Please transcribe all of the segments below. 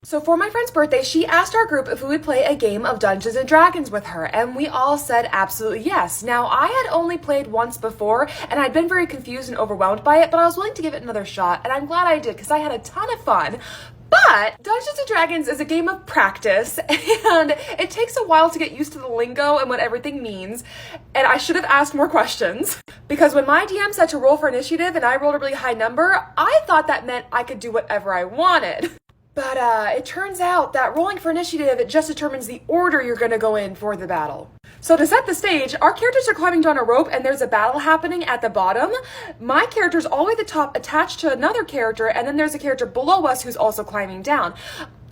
So for my friend's birthday, she asked our group if we would play a game of Dungeons and Dragons with her, and we all said absolutely yes. Now, I had only played once before, and I'd been very confused and overwhelmed by it, but I was willing to give it another shot, and I'm glad I did, because I had a ton of fun. But Dungeons & Dragons is a game of practice, and it takes a while to get used to the lingo and what everything means, and I should have asked more questions. Because when my DM said to roll for initiative and I rolled a really high number, I thought that meant I could do whatever I wanted. But it turns out that rolling for initiative, it just determines the order you're gonna go in for the battle. So to set the stage, our characters are climbing down a rope and there's a battle happening at the bottom. My character's all the way at the top attached to another character, and then there's a character below us who's also climbing down.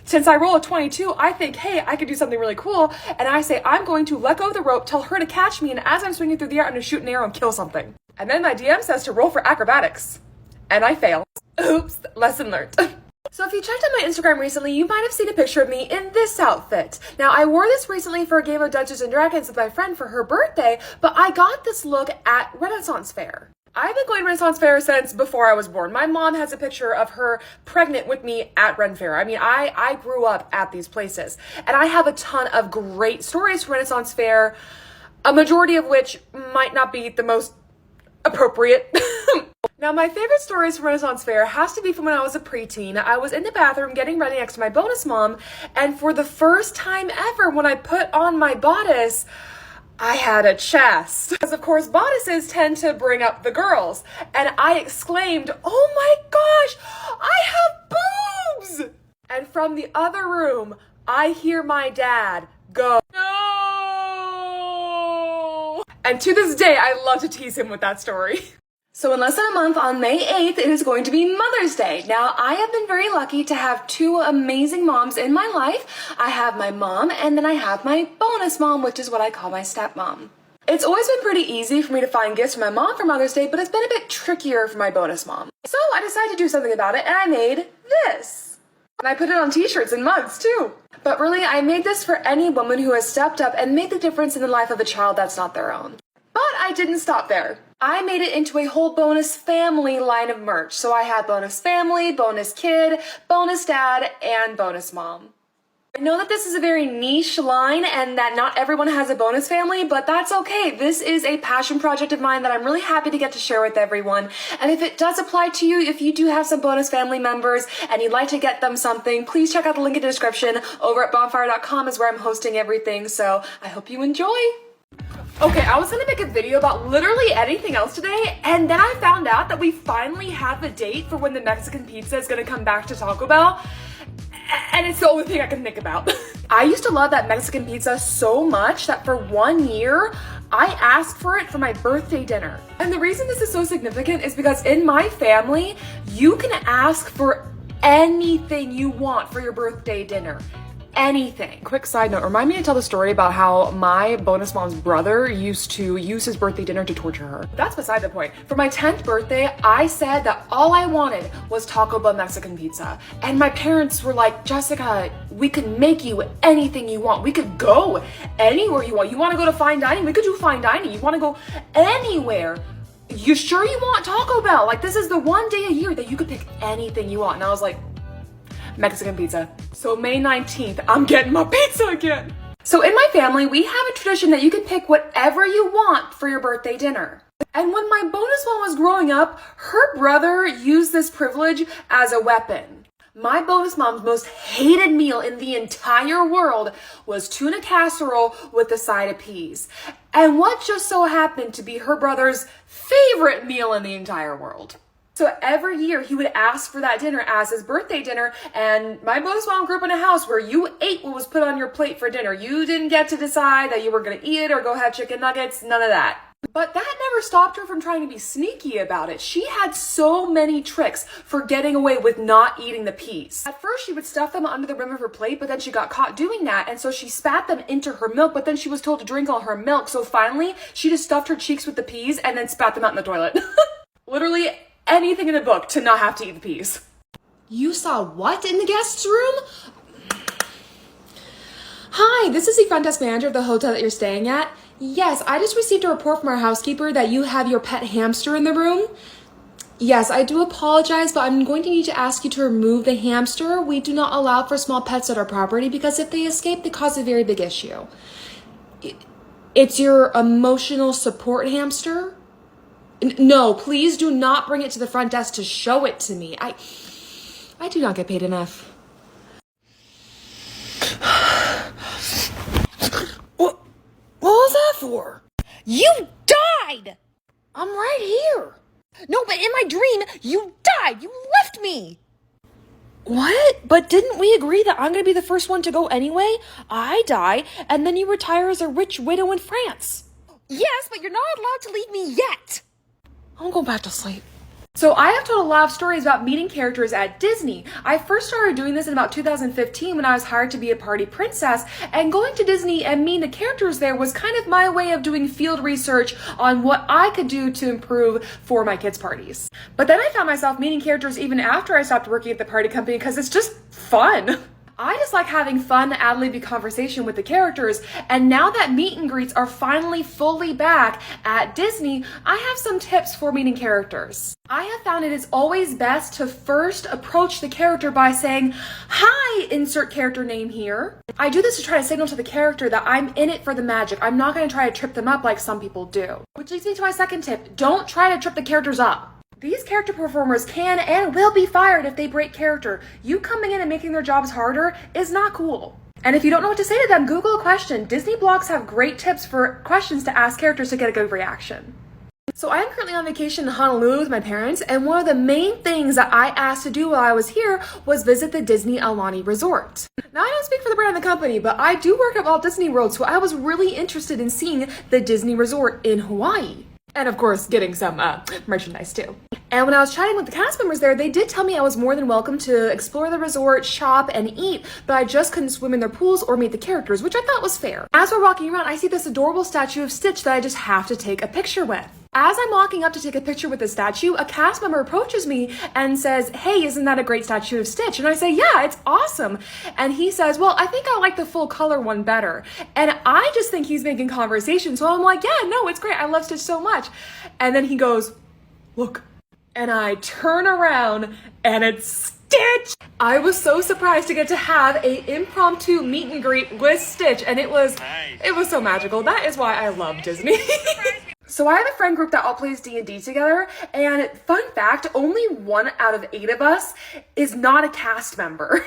Since I roll a 22, I think, hey, I could do something really cool, and I say, I'm going to let go of the rope, tell her to catch me, and as I'm swinging through the air, I'm gonna shoot an arrow and kill something. And then my DM says to roll for acrobatics. And I fail. Oops, lesson learned. So if you checked out my Instagram recently, you might have seen a picture of me in this outfit. Now, I wore this recently for a game of Dungeons & Dragons with my friend for her birthday, but I got this look at Renaissance Fair. I've been going to Renaissance Fair since before I was born. My mom has a picture of her pregnant with me at Ren Fair. I mean, I grew up at these places, and I have a ton of great stories from Renaissance Fair, a majority of which might not be the most appropriate. Now, my favorite stories from Renaissance Fair has to be from when I was a preteen. I was in the bathroom getting ready next to my bonus mom, and for the first time ever, when I put on my bodice, I had a chest. Because of course, bodices tend to bring up the girls, and I exclaimed, "Oh my gosh, I have boobs!" And from the other room, I hear my dad go, "No!" And to this day, I love to tease him with that story. So in less than a month, on May 8th, it is going to be Mother's Day. Now, I have been very lucky to have two amazing moms in my life. I have my mom, and then I have my bonus mom, which is what I call my stepmom. It's always been pretty easy for me to find gifts for my mom for Mother's Day, but it's been a bit trickier for my bonus mom. So I decided to do something about it, and I made this. And I put it on t-shirts and mugs, too. But really, I made this for any woman who has stepped up and made the difference in the life of a child that's not their own. But I didn't stop there. I made it into a whole bonus family line of merch. So I had bonus family, bonus kid, bonus dad, and bonus mom. I know that this is a very niche line and that not everyone has a bonus family, but that's okay. This is a passion project of mine that I'm really happy to get to share with everyone. And if it does apply to you, if you do have some bonus family members and you'd like to get them something, please check out the link in the description. Over at bonfire.com is where I'm hosting everything, so I hope you enjoy. Okay, I was gonna make a video about literally anything else today, and then I found out that we finally have a date for when the Mexican pizza is gonna come back to Taco Bell, and it's the only thing I can think about. I used to love that Mexican pizza so much that for 1 year, I asked for it for my birthday dinner. And the reason this is so significant is because in my family, you can ask for anything you want for your birthday dinner. Anything. Quick side note, remind me to tell the story about how my bonus mom's brother used to use his birthday dinner to torture her. That's beside the point. For my 10th birthday, I said that all I wanted was Taco Bell Mexican pizza. And my parents were like, Jessica, we could make you anything you want. We could go anywhere you want. You want to go to fine dining? We could do fine dining. You want to go anywhere? You sure you want Taco Bell? Like, this is the one day a year that you could pick anything you want. And I was like, Mexican pizza. So May 19th, I'm getting my pizza again. So in my family, we have a tradition that you can pick whatever you want for your birthday dinner. And when my bonus mom was growing up, her brother used this privilege as a weapon. My bonus mom's most hated meal in the entire world was tuna casserole with a side of peas. And what just so happened to be her brother's favorite meal in the entire world. So every year he would ask for that dinner as his birthday dinner, and my bonus mom grew up in a house where you ate what was put on your plate for dinner. You didn't get to decide that you were gonna eat it or go have chicken nuggets, none of that. But that never stopped her from trying to be sneaky about it. She had so many tricks for getting away with not eating the peas. At first she would stuff them under the rim of her plate, but then she got caught doing that, and so she spat them into her milk, but then she was told to drink all her milk, so finally she just stuffed her cheeks with the peas and then spat them out in the toilet. Literally anything in a book to not have to eat the peas. You saw what in the guest's room? Hi, this is the front desk manager of the hotel that you're staying at. Yes, I just received a report from our housekeeper that you have your pet hamster in the room. Yes, I do apologize, but I'm going to need to ask you to remove the hamster. We do not allow for small pets at our property because if they escape, they cause a very big issue. It's your emotional support hamster? No, please do not bring it to the front desk to show it to me. I do not get paid enough. What was that for? You died! I'm right here. No, but in my dream, you died! You left me! What? But didn't we agree that I'm gonna be the first one to go anyway? I die, and then you retire as a rich widow in France. Yes, but you're not allowed to leave me yet! I'm going back to sleep. So I have told a lot of stories about meeting characters at Disney. I first started doing this in about 2015 when I was hired to be a party princess, and going to Disney and meeting the characters there was kind of my way of doing field research on what I could do to improve for my kids' parties. But then I found myself meeting characters even after I stopped working at the party company because it's just fun. I just like having fun, ad-libby conversation with the characters, and now that meet and greets are finally fully back at Disney, I have some tips for meeting characters. I have found it is always best to first approach the character by saying, "Hi, insert character name here." I do this to try to signal to the character that I'm in it for the magic. I'm not going to try to trip them up like some people do. Which leads me to my second tip. Don't try to trip the characters up. These character performers can and will be fired if they break character. You coming in and making their jobs harder is not cool. And if you don't know what to say to them, Google a question. Disney blogs have great tips for questions to ask characters to get a good reaction. So I am currently on vacation in Honolulu with my parents, and one of the main things that I asked to do while I was here was visit the Disney Aulani Resort. Now I don't speak for the brand of the company, but I do work at Walt Disney World, so I was really interested in seeing the Disney Resort in Hawaii. And of course, getting some merchandise too. And when I was chatting with the cast members there, they did tell me I was more than welcome to explore the resort, shop, and eat, but I just couldn't swim in their pools or meet the characters, which I thought was fair. As we're walking around, I see this adorable statue of Stitch that I just have to take a picture with. As I'm walking up to take a picture with the statue, a cast member approaches me and says, "Hey, isn't that a great statue of Stitch?" And I say, "Yeah, it's awesome." And he says, "Well, I think I like the full color one better." And I just think he's making conversation. So I'm like, "Yeah, no, it's great. I love Stitch so much." And then he goes, "Look." And I turn around and it's Stitch. I was so surprised to get to have a impromptu meet and greet with Stitch, and it was so magical. That is why I love Disney. So I have a friend group that all plays D&D together, and fun fact, only 1 out of 8 of us is not a cast member.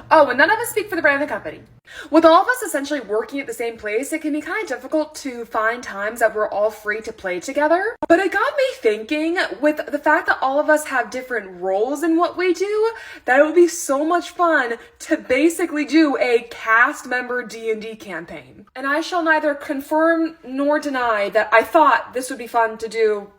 Oh, and none of us speak for the brand of the company. With all of us essentially working at the same place, it can be kind of difficult to find times that we're all free to play together. But it got me thinking, with the fact that all of us have different roles in what we do, that it would be so much fun to basically do a cast member D&D campaign. And I shall neither confirm nor deny that I thought this would be fun to do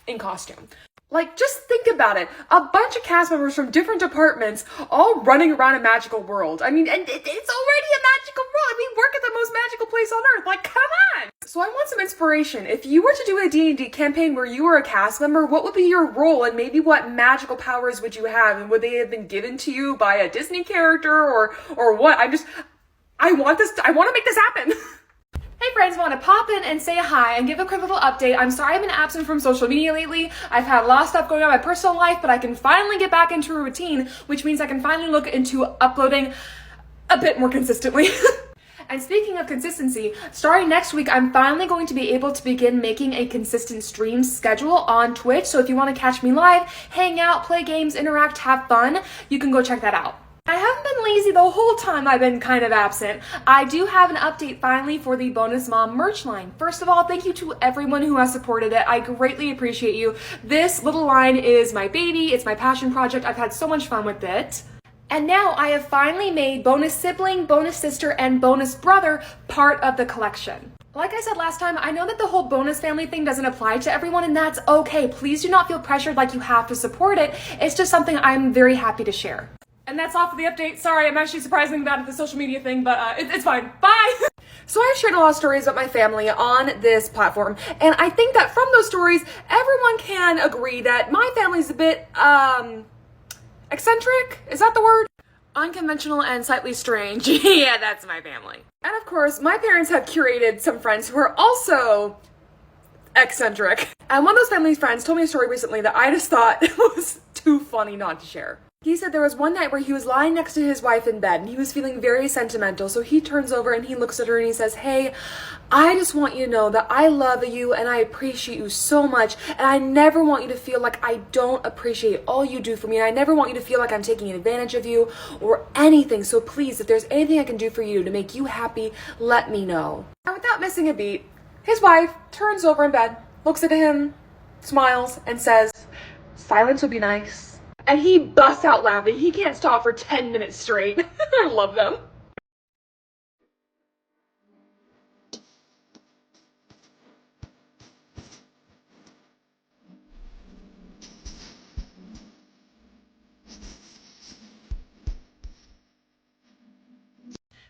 in costume. Like, just think about it. A bunch of cast members from different departments all running around a magical world. I mean, and it's already a magical world. We work at the most magical place on earth. Like, come on! So I want some inspiration. If you were to do a D&D campaign where you were a cast member, what would be your role, and maybe what magical powers would you have? And would they have been given to you by a Disney character or what? I want to make this happen. Hey friends, I want to pop in and say hi and give a quick little update. I'm sorry I've been absent from social media lately. I've had a lot of stuff going on in my personal life, but I can finally get back into a routine, which means I can finally look into uploading a bit more consistently. And speaking of consistency, starting next week, I'm finally going to be able to begin making a consistent stream schedule on Twitch. So if you want to catch me live, hang out, play games, interact, have fun, you can go check that out. I haven't been lazy the whole time I've been kind of absent. I do have an update finally for the Bonus Mom merch line. First of all, thank you to everyone who has supported it. I greatly appreciate you. This little line is my baby. It's my passion project. I've had so much fun with it. And now I have finally made Bonus Sibling, Bonus Sister, and Bonus Brother part of the collection. Like I said last time, I know that the whole bonus family thing doesn't apply to everyone, and that's okay. Please do not feel pressured like you have to support it. It's just something I'm very happy to share. And that's all for the update. Sorry, I'm actually surprisingly bad at the social media thing, but it's fine. Bye! So I've shared a lot of stories about my family on this platform, and I think that from those stories, everyone can agree that my family's a bit, eccentric? Is that the word? Unconventional and slightly strange. Yeah, that's my family. And of course, my parents have curated some friends who are also eccentric. And one of those family friends told me a story recently that I just thought was too funny not to share. He said there was one night where he was lying next to his wife in bed and he was feeling very sentimental. So he turns over and he looks at her and he says, "Hey, I just want you to know that I love you and I appreciate you so much. And I never want you to feel like I don't appreciate all you do for me. And I never want you to feel like I'm taking advantage of you or anything. So please, if there's anything I can do for you to make you happy, let me know." And without missing a beat, his wife turns over in bed, looks at him, smiles, and says, "Silence would be nice." And he busts out laughing. He can't stop for 10 minutes straight. I love them.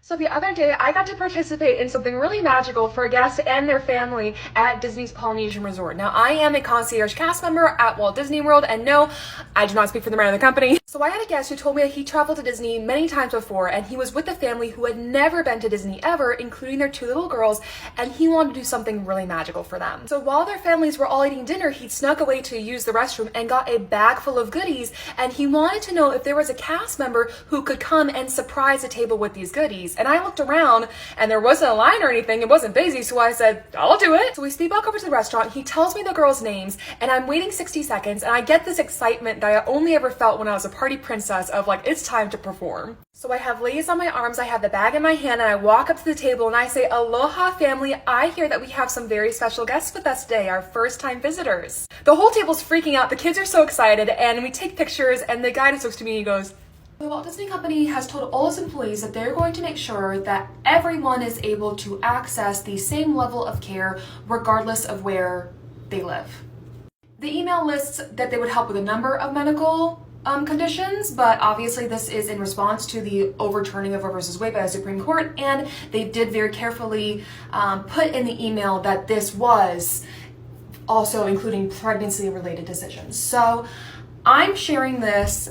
So the other day, I got to participate in something really magical for guests and their family at Disney's Polynesian Resort. Now, I am a concierge cast member at Walt Disney World, and no, I do not speak for the man of the company. So I had a guest who told me that he traveled to Disney many times before, and he was with a family who had never been to Disney ever, including their 2 little girls, and he wanted to do something really magical for them. So while their families were all eating dinner, he snuck away to use the restroom and got a bag full of goodies, and he wanted to know if there was a cast member who could come and surprise the table with these goodies. And I looked around and there wasn't a line or anything. It wasn't busy. So I said, "I'll do it." So we speed back over to the restaurant. He tells me the girls' names and I'm waiting 60 seconds and I get this excitement that I only ever felt when I was a party princess of like, it's time to perform. So I have ladies on my arms. I have the bag in my hand and I walk up to the table and I say, "Aloha family. I hear that we have some very special guests with us today, our first time visitors." The whole table's freaking out. The kids are so excited and we take pictures and the guy just looks to me and he goes, "The Walt Disney Company has told all its employees that they're going to make sure that everyone is able to access the same level of care regardless of where they live." The email lists that they would help with a number of medical conditions, but obviously this is in response to the overturning of Roe v. Wade by the Supreme Court, and they did very carefully put in the email that this was also including pregnancy-related decisions. So I'm sharing this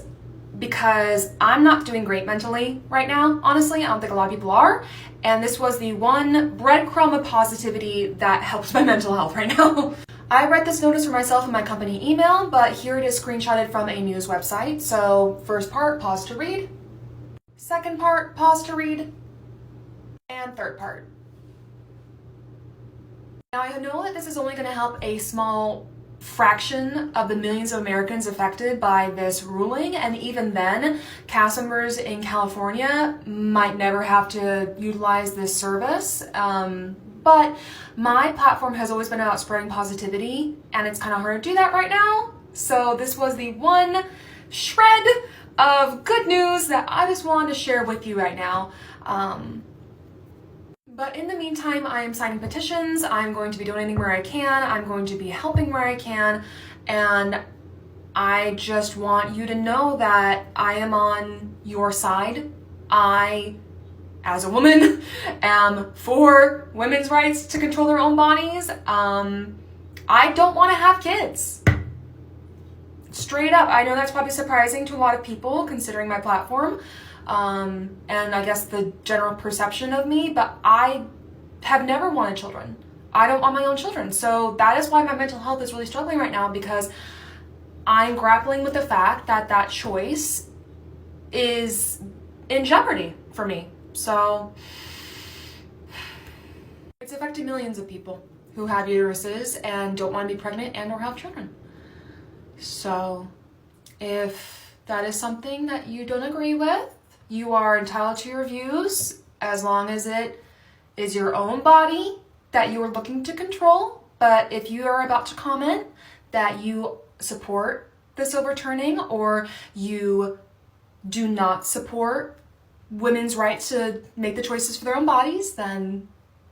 because I'm not doing great mentally right now. Honestly, I don't think a lot of people are. And this was the one breadcrumb of positivity that helps my mental health right now. I read this notice for myself in my company email, but here it is screenshotted from a news website. So first part, pause to read. Second part, pause to read. And third part. Now I know that this is only going to help a small fraction of the millions of Americans affected by this ruling, and even then, cast members in California might never have to utilize this service. But my platform has always been about spreading positivity, and it's kind of hard to do that right now. So this was the one shred of good news that I just wanted to share with you right now. But in the meantime, I am signing petitions. I'm going to be donating where I can. I'm going to be helping where I can. And I just want you to know that I am on your side. I, as a woman, am for women's rights to control their own bodies. I don't want to have kids. Straight up. I know that's probably surprising to a lot of people considering my platform. And I guess the general perception of me, but I have never wanted children. I don't want my own children. So that is why my mental health is really struggling right now, because I'm grappling with the fact that that choice is in jeopardy for me. So it's affecting millions of people who have uteruses and don't want to be pregnant and or have children. So if that is something that you don't agree with, you are entitled to your views as long as it is your own body that you are looking to control. But if you are about to comment that you support this overturning or you do not support women's rights to make the choices for their own bodies, then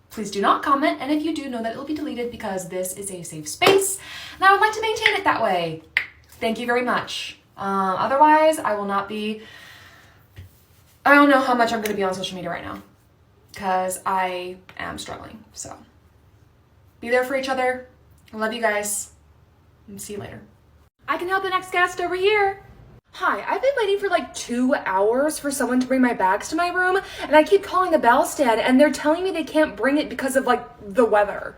please do not comment. And if you do, know that it will be deleted because this is a safe space and I would like to maintain it that way. Thank you very much. Otherwise, I will not be... I don't know how much I'm going to be on social media right now because I am struggling. So be there for each other. I love you guys and see you later. I can help the next guest over here. Hi, I've been waiting for like 2 hours for someone to bring my bags to my room, and I keep calling the bell stand and they're telling me they can't bring it because of like the weather.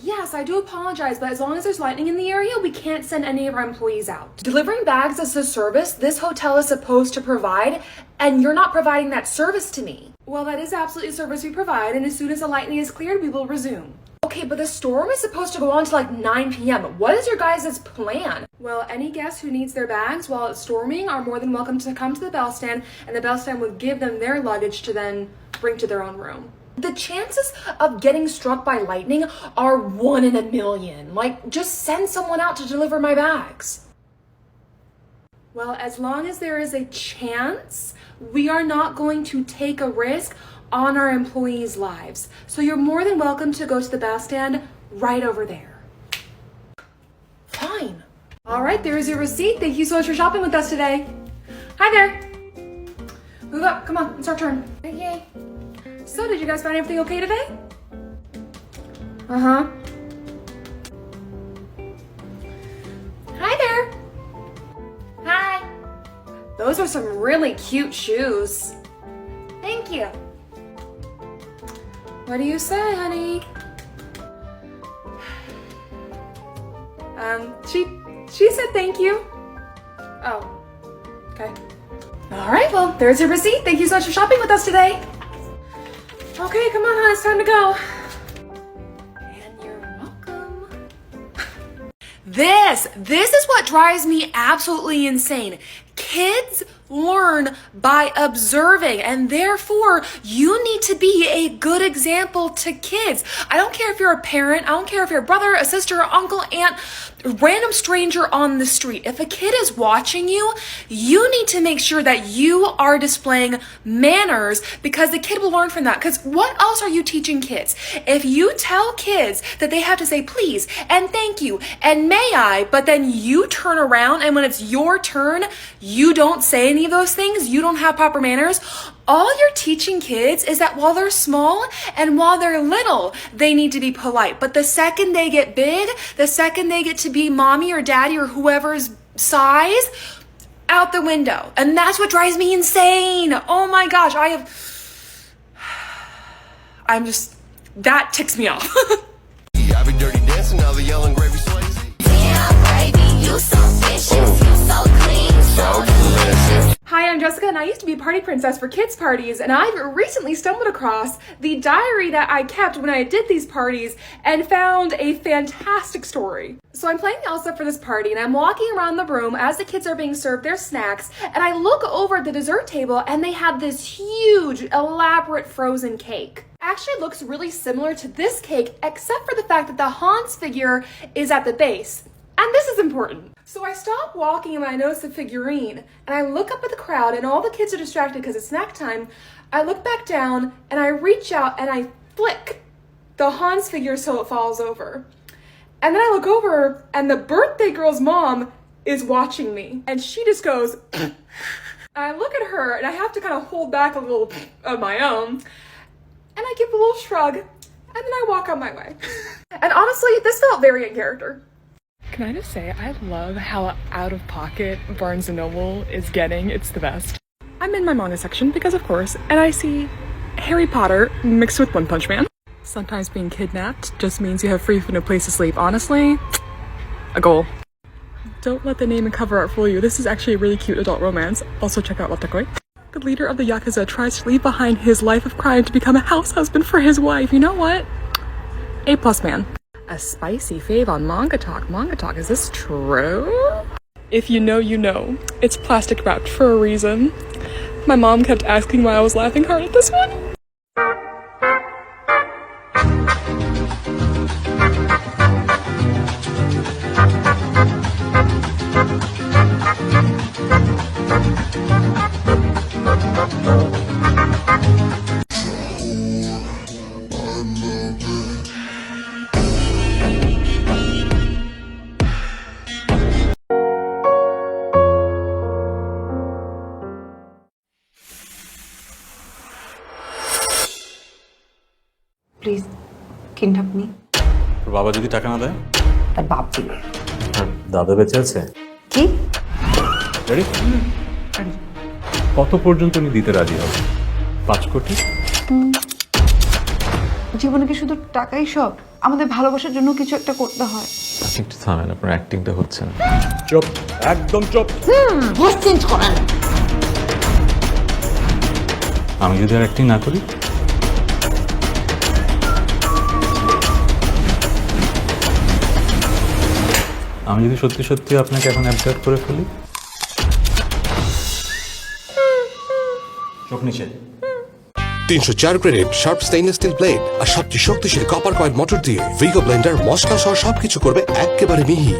Yes, I do apologize, but as long as there's lightning in the area, we can't send any of our employees out. Delivering bags is a service this hotel is supposed to provide, and you're not providing that service to me. Well, that is absolutely a service we provide, and as soon as the lightning is cleared, we will resume. Okay, but the storm is supposed to go on to like 9 p.m. What is your guys' plan? Well, any guests who needs their bags while it's storming are more than welcome to come to the bell stand, and the bell stand would give them their luggage to then bring to their own room. The chances of getting struck by lightning are 1 in a million. Like, just send someone out to deliver my bags. Well, as long as there is a chance, we are not going to take a risk on our employees' lives. So you're more than welcome to go to the bell stand right over there. Fine. All right, there is your receipt. Thank you so much for shopping with us today. Hi there. Move up, come on, it's our turn. Okay. So, did you guys find everything okay today? Uh-huh. Hi there. Hi. Those are some really cute shoes. Thank you. What do you say, honey? She said thank you. Oh, okay. All right, well, there's your receipt. Thank you so much for shopping with us today. Okay, come on, hon, it's time to go. And you're welcome. This is what drives me absolutely insane. Kids learn by observing, and therefore you need to be a good example to kids. I don't care if you're a parent, I don't care if you're a brother, a sister, uncle, aunt, random stranger on the street. If a kid is watching you, you need to make sure that you are displaying manners, because the kid will learn from that. Because what else are you teaching kids? If you tell kids that they have to say please and thank you and may I, but then you turn around and when it's your turn, you don't say any of those things, you don't have proper manners, all you're teaching kids is that while they're small and while they're little, they need to be polite. But the second they get big, the second they get to be mommy or daddy or whoever's size, out the window. And that's what drives me insane. Oh my gosh, that ticks me off. I be dirty dancing, now the yelling gravy slays. Damn, baby, you so vicious, you so clean, so delicious. Hi, I'm Jessica, and I used to be a party princess for kids' parties, and I've recently stumbled across the diary that I kept when I did these parties and found a fantastic story. So I'm playing Elsa for this party, and I'm walking around the room as the kids are being served their snacks, and I look over at the dessert table, and they have this huge, elaborate frozen cake. Actually looks really similar to this cake, except for the fact that the Hans figure is at the base. And this is important. So I stop walking and I notice the figurine, and I look up at the crowd and all the kids are distracted because it's snack time. I look back down and I reach out and I flick the Hans figure so it falls over. And then I look over and the birthday girl's mom is watching me, and she just goes, I look at her and I have to kind of hold back a little of my own, and I give a little shrug, and then I walk on my way. And honestly, this felt very in character. Can I just say, I love how out of pocket Barnes & Noble is getting. It's the best. I'm in my manga section because of course, and I see Harry Potter mixed with One Punch Man. Sometimes being kidnapped just means you have free food and a place to sleep. Honestly, a goal. Don't let the name and cover art fool you. This is actually a really cute adult romance. Also check out Watakoi. The leader of the Yakuza tries to leave behind his life of crime to become a house husband for his wife. You know what? A+ man. A spicy fave on Manga Talk. Manga Talk, is this true? If you know, you know. It's plastic wrapped for a reason. My mom kept asking why I was laughing hard at this one. Please কিনটা আপনি তোর বাবা যদি টাকা না দেয়? তার বাপ দিবে। আর দাদা বেঁচে আছে? কি? রেডি? কত পর্যন্ত উনি দিতে রাজি হবে? 5 কোটি? জীবনে কি শুধু টাকাই সব? আমাদের ভালোবাসার জন্য কিছু একটা করতে হয়। আপনি একটু থামেন, আপনার অ্যাক্টিংটা হচ্ছে না। চুপ, একদম চুপ। ভয়েস চেঞ্জ করেন। আমি যদি আর অ্যাক্টিং না করি? আমি যদি সত্যি সত্যি আপনাকে এখন অ্যাবজর্ভ করে ফেলি? চোখ নিচে। 304 গ্রেডের শার্প স্টেইনলেস স্টিল ব্লেড আর সবচেয়ে শক্তিশালী কপার কয়েল মোটর দিয়ে ভিগো ব্লেন্ডার মশলা সহ সবকিছু করবে একেবারে মিহি।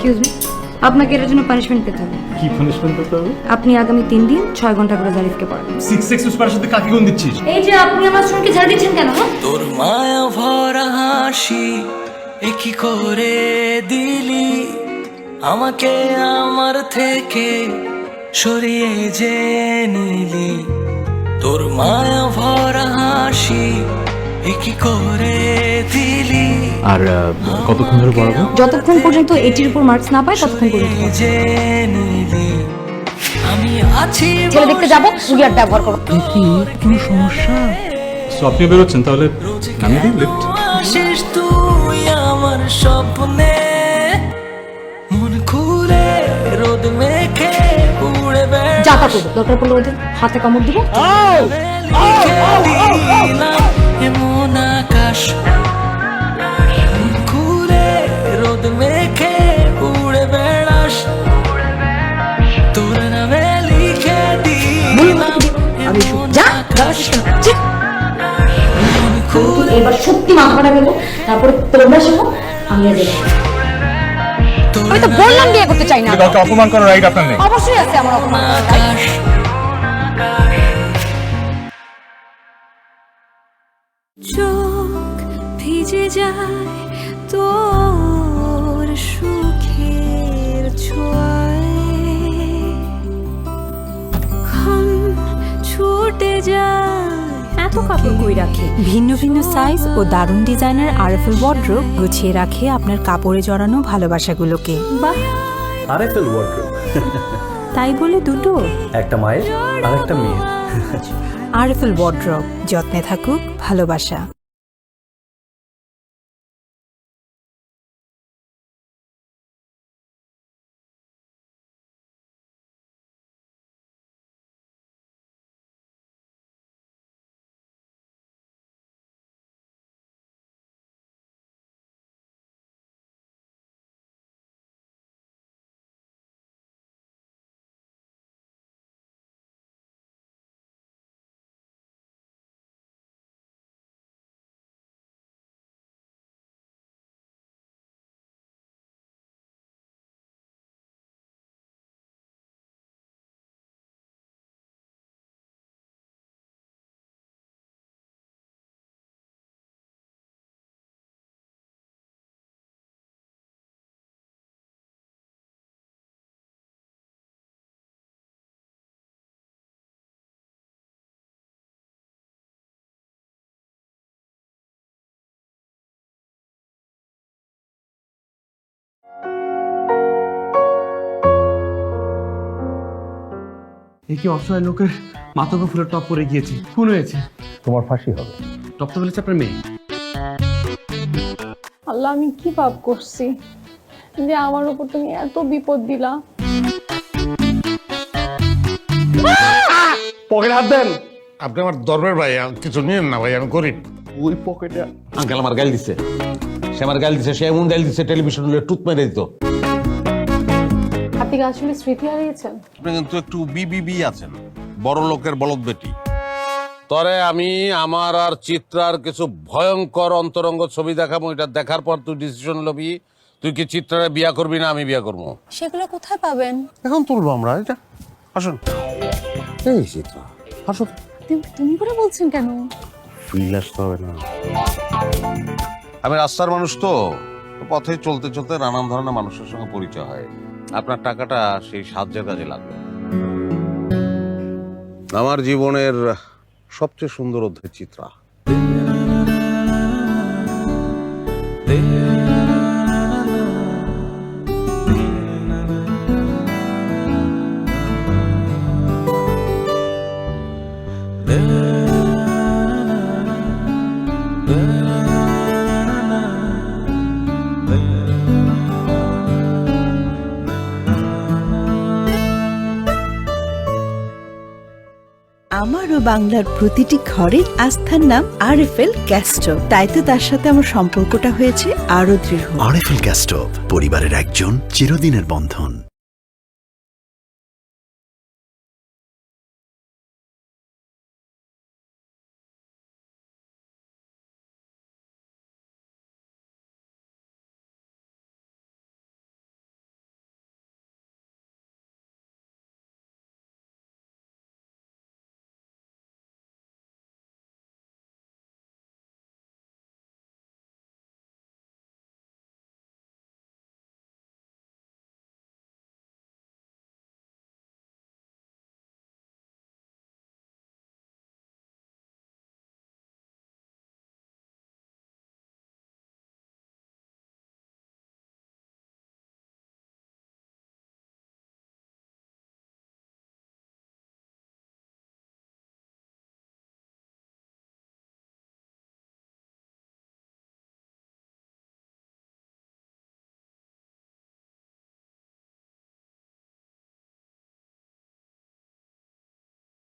এক্সকিউজ মি, আপনাকে এর জন্য পানিশমেন্ট পেতে হবে। কি পানিশমেন্ট করতে হবে? আপনি আগামী 3 দিন 6 ঘন্টা করে জারিফকে পড়াবেন। 6 এক্সেস পার সাথে কাকে গুণ দিচ্ছিস? এই যে আপনি আমার সঙ্গে ঝাড় দিচ্ছেন কেন? তোর মায়া ভরা হাসি কি করে দিলি আমাকে আমার থেকে সরিয়ে যে নিলি। তোর মায়া ভরা হাসি কি করে দিলি। আর কতক্ষণ ধরে পড়াবো? যতক্ষণ পর্যন্ত 80 এর উপর মার্কস না পায় ততক্ষণ পর্যন্ত। যে নিলি আমি আছি ছেলে দেখতে যাবো, উইয়ার ব্যবহার করো। কোনো সমস্যা? সো আপনি বেরোচ্ছেন, তাহলে আমি দিই লিফট। আসিস তুই আমার স্বপ্নে মন খুলে রোদ মেখে উড়ে বেড়া। যা তা করবো, দরকার পড়লে ওদের হাতে কামড় দিব। এমন আকাশ মন খুলে রোদ মেখে উড়ে বেড়াস তোর নামে লিখে দিলাম এমন আকাশ মন খুলে। এবার সত্যি মাথাটা গেল, তারপরে তোমরা শেখো, আমি আর যাবো। আমি তো বললাম বিয়ে করতে চাই না। কাউকে অপমান করার রাইট আপনার নেই। অবশ্যই আছে আমার অপমান করার right। আকাশ চোখ ভিজে যায় তোর সুখের ছোঁয়ায় ক্ষণ ছুটে যায়। এত কাপড় কই রাখে? ভিন্ন ভিন্ন সাইজ ও দারুণ ডিজাইনের আরএফএল ওয়ার্ড্রোব গুছিয়ে রাখে আপনার কাপড়ে জড়ানো ভালোবাসাগুলোকে। বাহ, আরএফএল ওয়ার্ড্রোব, তাই বলে দুটো? একটা মায়ের আর একটা মেয়ের। আরএফএল ওয়ার্ড্রোব, যত্নে থাকুক ভালোবাসা। এই কি অসহায় লোকের মাথা ফুলের টপ পরে গিয়েছে, খুন হয়েছে। তোমার ফাঁসি হবে। ডক্টর বলেছে আপনার মেয়ে। আল্লাহ, আমি কি পাপ করছি যে আমার উপর তুমি এত বিপদ দিলা? পকেটে হাত দেন। আপনি আমার ধর্মের ভাই, কিছু নিয়েন না ভাই, আমি গরিব। ওই পকেটে আঙ্কেল আমার গাল দিছে, সে আমার গাল দিছে, সে এমন গাল দিছে টেলিভিশন টুথ মেরে দিত। আপনি কি আসলে স্মৃতি হারিয়েছেন? আপনি কিন্তু একটু বিবিবি আছেন, বড় লোকের বলদ বেটি। তরে আমি আমার আর চিত্রার কিছু ভয়ঙ্কর অন্তরঙ্গ ছবি দেখাবো, এটা দেখার পর তুই ডিসিশন লবি, তুই কি চিত্রারে বিয়া করবি না আমি বিয়া করবো। সেগুলো কোথায় পাবেন? এখন তুলবো আমরা, এটা আসুন। এই চিত্রা আসুন। তুমি করে বলছেন কেন? ফিল আসতে হবে না, আমি রাস্তার মানুষ তো, পথে চলতে চলতে নানান ধরনের মানুষের সঙ্গে পরিচয় হয়। আপনার টাকাটা সেই সাহায্যের কাজে লাগবে। আমার জীবনের সবচেয়ে সুন্দর অধ্যায় চিত্রা। আমারও বাংলার প্রতিটি ঘরের আস্থার নাম আরএফএল গ্যাস স্টোভ। তাই তো তার সাথে আমার সম্পর্কটা হয়েছে আরো দৃঢ়। আরএফএল গ্যাস স্টোভ, পরিবারের একজন চিরদিনের বন্ধন।